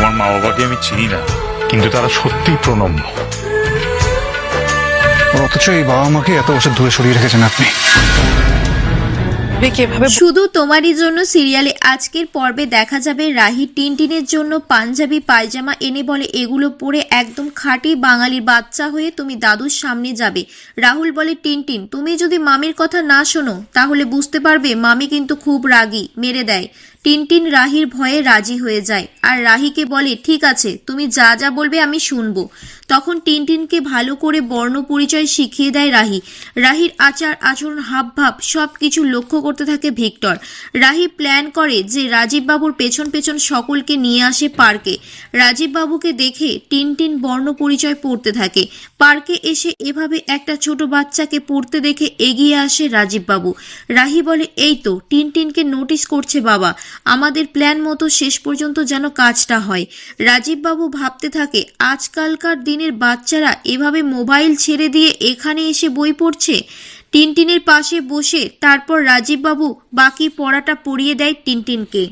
তোমার মা বাবাকে আমি চিনি না, কিন্তু তারা সত্যিই প্রণম্য। অথচ এই বাবা মাকে এত বছর দূরে সরিয়ে রেখেছেন আপনি। শুধু তোমারই জন্য সিরিয়ালে আজকের পর্বে দেখা যাবে রাহি টিনটিনের জন্য পাঞ্জাবি পায়জামা এনে বলে এগুলো পরে একদম খাঁটি বাঙালির বাচ্চা হয়ে তুমি দাদুর সামনে যাবে। রাহুল বলে টিনটিন তুমি যদি মামির কথা না শোনো তাহলে বুঝতে পারবে মামি কিন্তু খুব রাগী, মেরে দেয়। টিনটিন রাহির ভয়ে রাজি হয়ে যায় আর রাহিকে বলে ঠিক আছে তুমি যা যা বলবে আমি শুনবো। তখন টিনটিনকে ভালো করে বর্ণ পরিচয় শিখিয়ে দেয় রাহি। রাহির আচার আচরণ হাবভাব সব কিছু লক্ষ্য করতে থাকে ভিক্টর। রাহি প্ল্যান করে যে রাজীব বাবুর পেছন পেছন সকলকে নিয়ে আসে পার্কে। রাজীব বাবুকে দেখে টিনটিন বর্ণ পরিচয় পড়তে থাকে। পার্কে এসে এভাবে একটা ছোট বাচ্চাকে পড়তে দেখে এগিয়ে আসে রাজীব বাবু। রাহি বলে এই তো টিনটিনকে নোটিস করছে বাবা, আমাদের প্ল্যান মতো শেষ পর্যন্ত যেন কাজটা হয়। রাজীব বাবু ভাবতে থাকে আজকালকার দিনের বাচ্চারা এভাবে মোবাইল ছেড়ে দিয়ে এখানে এসে বই পড়ছে। টিনটিনের পাশে বসে তারপর রাজীব বাবু বাকি পড়াটা পড়িয়ে দেয় টিনটিনকে।